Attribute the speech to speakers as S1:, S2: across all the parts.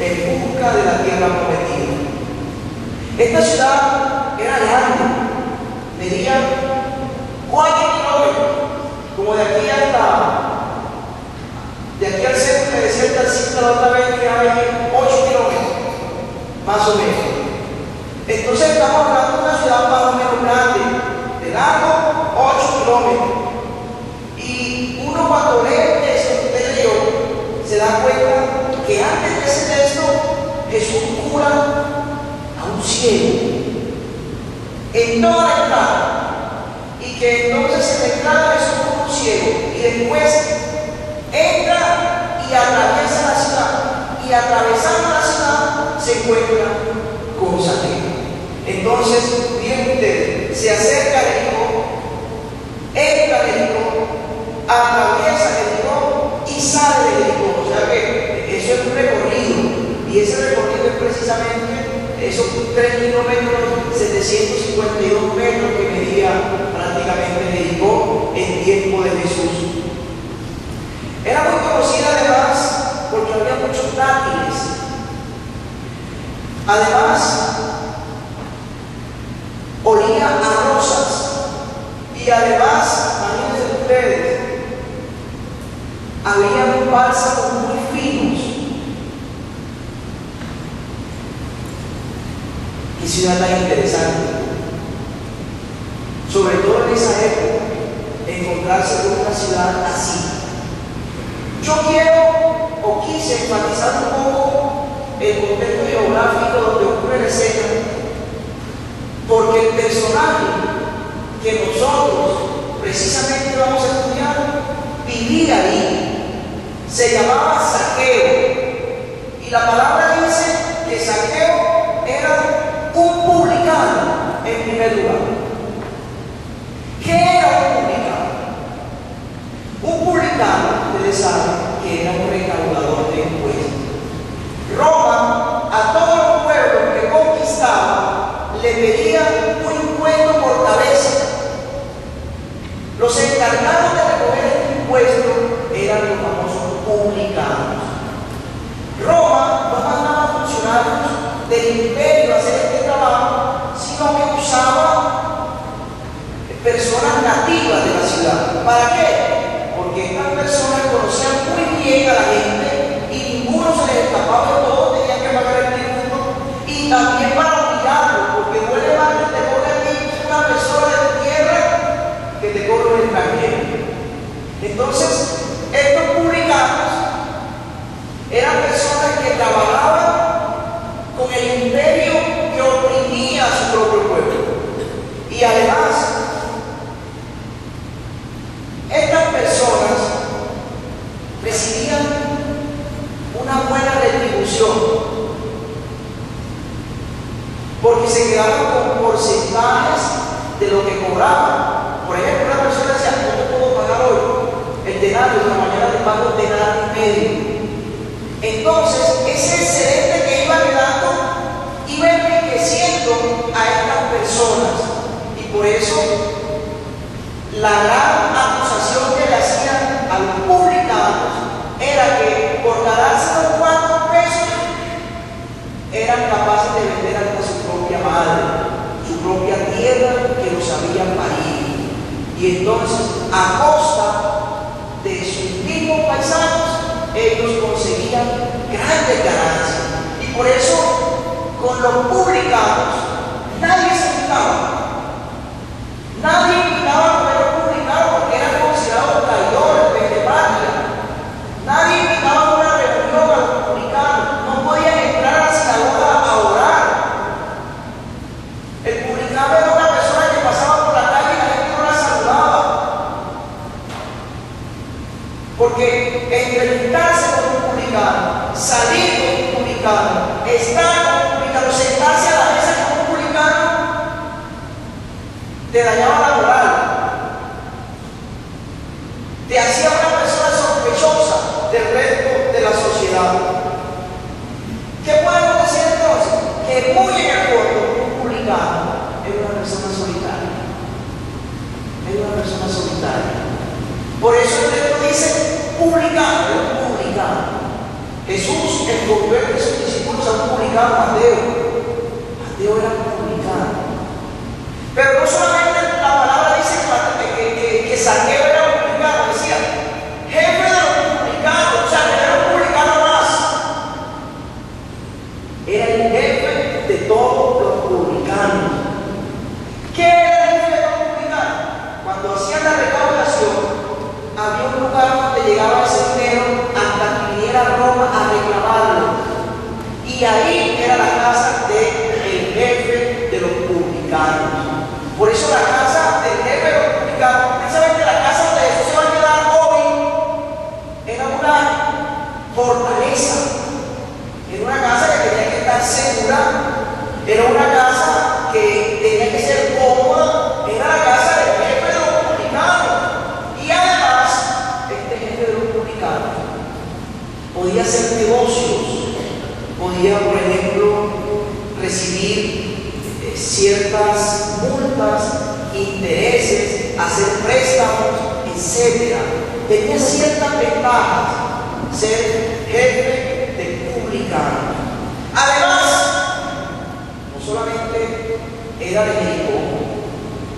S1: en busca de la tierra prometida. Esta ciudad era grande, medía 4 kilómetros, como de aquí al centro me decía el taxista la otra vez que hay 8 kilómetros, más o menos. Entonces estamos hablando de una ciudad más o menos grande, de largo 8 kilómetros. Y uno cuando lee el texto que usted leyó, se da cuenta que antes de ese texto Jesús cura a un ciego en toda la entrada, y que entonces en la entrada Jesús cura a un ciego y después entra y atraviesa la ciudad, y atravesando la ciudad se encuentra con Saqueo. Entonces, bien ustedes, se acerca a Jericó, entra a Jericó, atraviesa Jericó y sale de Jericó. O sea que eso es un recorrido, y ese recorrido es precisamente esos 3 kilómetros, 752 metros que medía prácticamente Jericó en tiempo de Jesús. Era muy conocida además porque había muchos dátiles. Además, olía a rosas, y además, imagínense ustedes, había un bálsamo muy finos. Qué ciudad tan interesante, sobre todo en esa época, encontrarse con una ciudad así. Yo quiero o quise enfatizar un poco el contexto geográfico donde ocurre la escena, porque el personaje que nosotros precisamente vamos a estudiar vivía ahí. Se llamaba Saqueo, y la palabra dice que Saqueo era un publicano en primer lugar. ¿Qué era un publicano? Un publicano, ustedes saben que era un recaudador de impuestos. Roma, a todos los pueblos que conquistaba, le pedía un impuesto por cabeza. Los encargados de recoger este impuesto eran los famosos publicanos. Roma no mandaba funcionarios del imperio a hacer este trabajo, sino que usaba personas nativas de la ciudad. ¿Para qué? Porque estas personas conocían muy bien a la gente y ninguno se les escapaba de todo, tenían que pagar el tributo, y también para obligarlo, porque duele más que te cobre a ti una persona de tu tierra que te cobre un extranjero. Entonces, estos publicanos eran personas que trabajaban con el imperio que oprimía a su propio pueblo. Y además, estas personas recibían una buena retribución, porque se quedaban con porcentajes de lo que cobraban. Por ejemplo, una persona decía: no te puedo pagar hoy el denario, esta mañana te pago el denario y medio. Entonces, ese excedente que iba quedando iba enriqueciendo a estas personas, y por eso la gran acusación que le hacían a los publicanos era que por ganarse los 4 pesos eran capaces de vender hasta su propia madre, su propia tierra que los habían parido, y entonces a costa de sus mismos paisanos ellos conseguían grandes ganancias. Y por eso con los publicanos nadie se juntaba. Nadie invitaba a comer a los publicanos porque eran considerados traidores, vendepatria. Nadie invitaba a una reunión a los publicanos. No podían entrar a la sinagoga a orar. El publicano era una persona que pasaba por la calle y la gente no la saludaba. Porque entre juntarse con un publicano, salir con un publicano, estar con un publicano, sentarse a la mesa con un publicano, te dañaba la moral, te hacía una persona sospechosa del resto de la sociedad. ¿Qué podemos decir entonces? Que muy en el fondo un publicano es una persona solitaria. Es una persona solitaria. Por eso el texto dice publicano, es un publicano. Jesús encontró entre sus discípulos a un publicano, Mateo. Mateo era publicano. Pero no solamente la palabra dice que Saqueo era publicano, decía jefe de los publicanos, o sea, que era un publicano más. Era el jefe de todos los publicanos. ¿Qué era el jefe de los publicanos? Cuando hacían la recaudación, había un lugar donde llegaba ese dinero hasta que viniera a Roma a reclamarlo. Y ahí era la casa del jefe de los publicanos. Por eso la casa del jefe de los publicanos, precisamente la casa donde Jesús se va a quedar hoy, era una fortaleza. Era una casa que tenía que estar segura. Era una casa que tenía que ser cómoda. Era la casa del jefe de los publicanos. Y además, este jefe de los publicanos podía hacer negocios. Podía, por ejemplo, recibir ciertas multas, intereses, hacer préstamos, etc. Tenía ciertas ventajas ser jefe de publicano. Además, no solamente era de Jericó,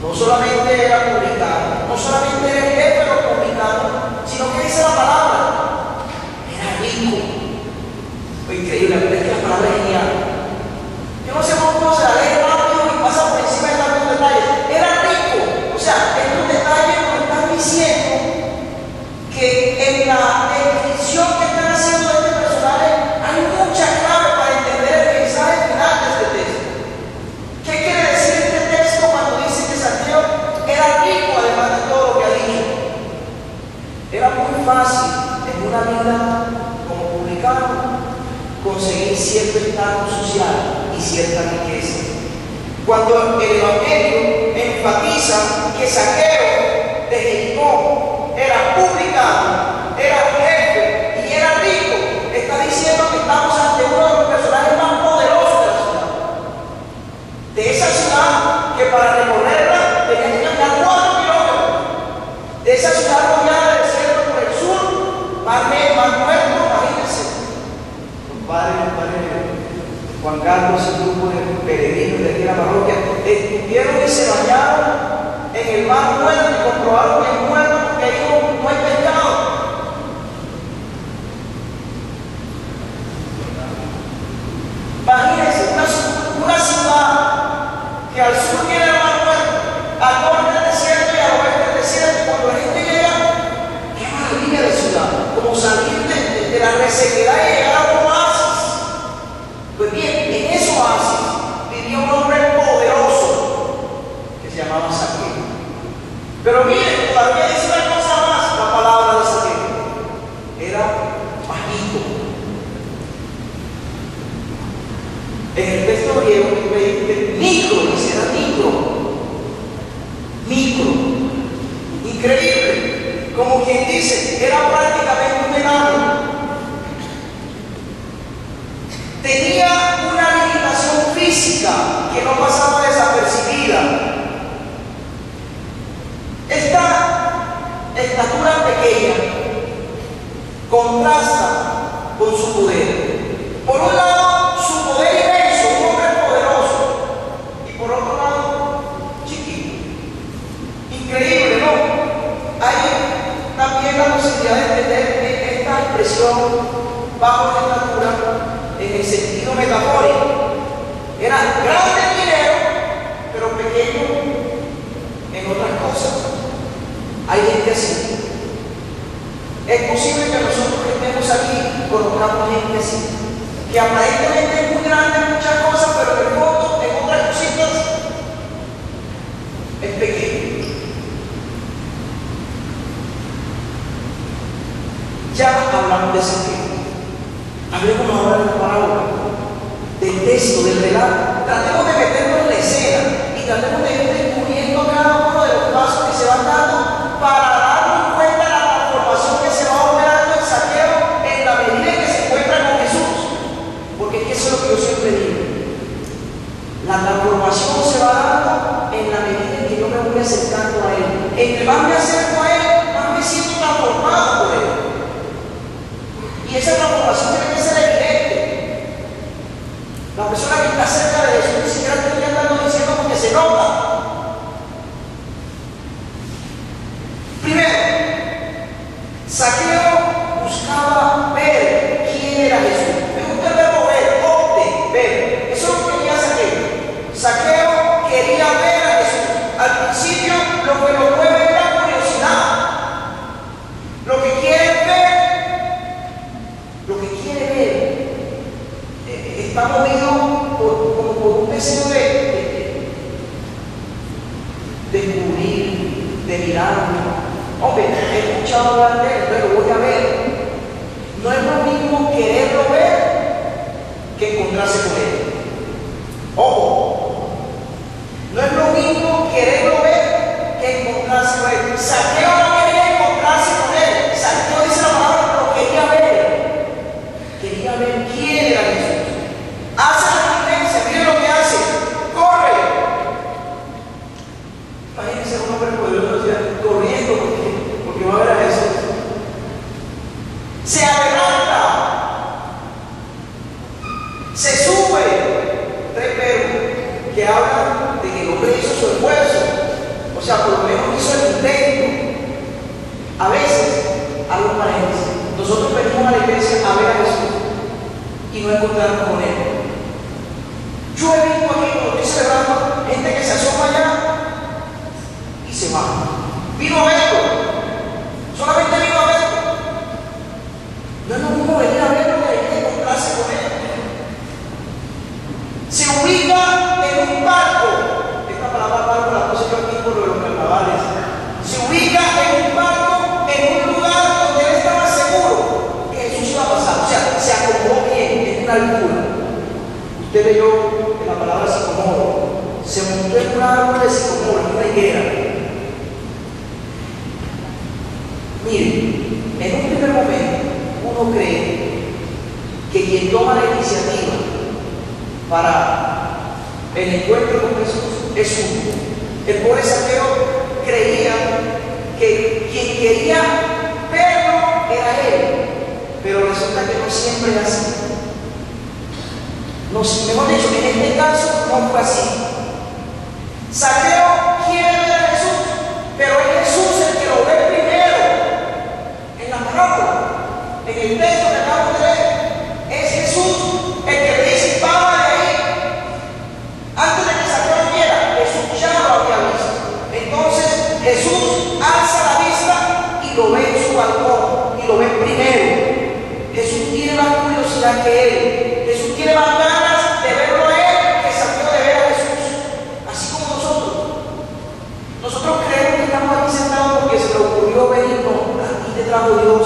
S1: no solamente era publicano, no solamente era el jefe de los publicanos, sino que dice la palabra, era rico. Fue increíble, la verdad es que la palabra es genial. Yo no sé cómo se la lee rápido y pasa por encima de tantos detalles. Era rico. O sea, estos detalles nos están diciendo que en la descripción que están haciendo de este personaje hay mucha clave para entender el mensaje final de este texto. ¿Qué quiere decir este texto cuando dice que Saqueo era rico además de todo lo que ha dicho? Era muy fácil en una vida como publicano conseguir cierto estatus social y cierta riqueza. Cuando el Evangelio enfatiza que Saqueo de Jericó era publicano, era jefe y era rico, está diciendo que estamos ante uno de los personajes más poderosos de la ciudad. De esa ciudad que para recorrerla tenía que caminar 4 kilómetros. De esa ciudad rodeada del desierto por el sur, más muertos, imagínense. Padre Juan Carlos y un grupo de peregrinos de aquí a la parroquia estuvieron y se bañaron en el mar muerto y comprobaron que es muerto porque ahí no hay pescado. Imagínense una ciudad que al sur tiene el mar muerto, al norte del desierto y al oeste del desierto. Cuando la gente llega, qué maravilla de ciudad, como salir de la resequedad y llegar a un oasis. Pues bien, en ese oasis vivía un hombre poderoso que se llamaba Saqueo. Pero miren, todavía dice una cosa más, la palabra de Saqueo. Era bajito. En el texto griego dice micro, dice era micro. Increíble. Como quien dice, era prácticamente un enano. Tenía una limitación física que no pasaba desapercibida. Esta estatura pequeña contrasta con su poder. Por un lado, su poder inmenso, un hombre poderoso, y por otro lado, chiquito. Increíble, ¿no? Hay también la posibilidad de entender esta expresión bajo la estatura en el sentido metafórico. Era grande en dinero, pero pequeño en otras cosas. Hay gente así. Es posible que nosotros que estemos aquí conozcamos gente así, que aparentemente es muy grande en muchas cosas, pero en el fondo, en otras cositas, es pequeño. Ya hablamos de Saqueo. Hablemos ahora de la parábola, del texto, del relato. Tratemos de meternos en la escena y tratemos de ir descubriendo cada uno de los pasos que se van dando para darnos cuenta de la transformación que se va operando en Saqueo en la medida en que se encuentra con Jesús. Porque es que eso es lo que yo siempre digo. La transformación se va dando en la medida en que yo me voy acercando a Él. Entre más me acerco a Él, más me siento transformado por Él. Y esa transformación tiene que ser está movido como por un deseo de cubrir, de mirarlo. Hombre, he escuchado hablar de él, pero lo voy a ver. No es lo mismo quererlo ver que encontrarse con él. Ojo, no es lo mismo quererlo ver que encontrarse con él. Saqueo no quería encontrarse con él. Saqueo dice la palabra, lo quería ver. Quería ver quién era Jesús. Hace la diligencia, miren lo que hace. Corre. Imagínense a un hombre poderoso corriendo porque va a ver a Jesús. Se adelanta. Se sube. Tres verbos que hablan de que el hombre hizo su esfuerzo. O sea, por lo menos hizo el intento. A veces, hago un paréntesis, nosotros venimos a la iglesia a ver a Jesús y no encontrarnos con él. Yo he visto aquí, cuando estoy celebrando, gente que se asoma allá y se va. Vino a verlo. Solamente vino a verlo. No es lo mismo venir a verlo que encontrarse con él. Se ubica en un barco. Esta palabra barco la puse yo aquí por lo de los carnavales. Se ubica en un barco, en un lugar donde él estaba seguro que Jesús iba a pasar. O sea, se acomodó bien en una altura. Usted leyó en la palabra sicomoro. Se montó en un árbol de sicomoro, en una higuera. Miren, en un primer momento uno cree que quien toma la iniciativa para el encuentro con Jesús es uno. El pobre Saqueo creía que quien quería verlo era él, pero resulta que no siempre es así. No, mejor dicho, en este caso no fue así. Saqueo quiere ver a Jesús, pero es Jesús el que lo ve primero. En la parábola, en el texto que acabamos de leer, es Jesús el que le dice: baja de ahí. Antes de que Saqueo viera, Jesús ya lo había visto. Entonces Jesús alza la vista y lo ve en su balcón y lo ve primero. Jesús tiene más curiosidad que él. Jesús tiene más ganas de verlo a él que Saqueo de ver a Jesús. Así como nosotros. Nosotros creemos que estamos aquí sentados porque se le ocurrió venir. No, aquí te trajo Dios.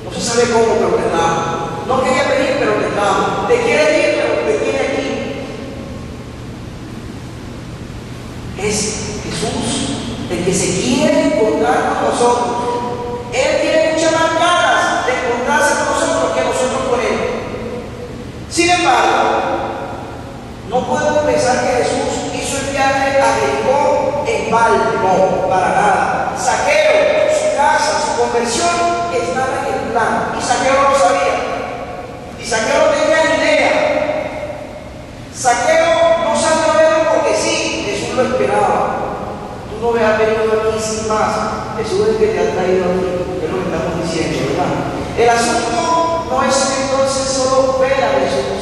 S1: No se sabe cómo, pero te trajo. No quería venir, pero te trajo. Te quiere ir, pero te tiene aquí. Es Jesús el que se quiere encontrar con nosotros. Él tiene muchas más ganas de encontrarse con nosotros que nosotros con él. Sin embargo, no podemos pensar que Jesús hizo el viaje a Jericó en balde. No, para nada. Saqueo, su casa, su conversión estaba en el plan. Y Saqueo no lo sabía. Y Saqueo no tenía ni idea. Saqueo no salió a verlo porque sí, Jesús lo esperaba. Tú no me has venido aquí sin más. Jesús es el que te ha traído aquí. Es lo que estamos diciendo, ¿verdad? El asunto no es entonces solo ver a Jesús.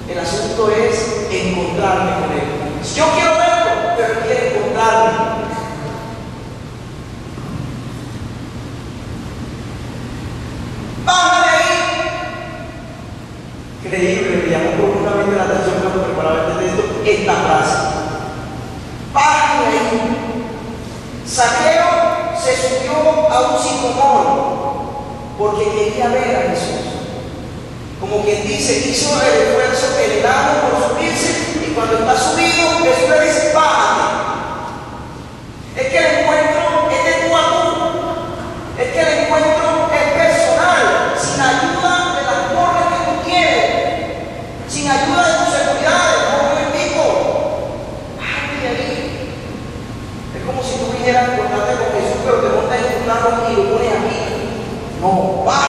S1: El asunto es encontrarme con él. Yo quiero verlo, pero él quiere encontrarme. ¡Baja de ahí! Increíble, me llamó profundamente la atención cuando preparaba este texto esta frase. ¡Baja de ahí! Saqueo se subió a un sicomoro porque quería ver a Jesús. Como quien dice, hizo el esfuerzo, el ánimo por subirse, y cuando está subido, Jesús le dice: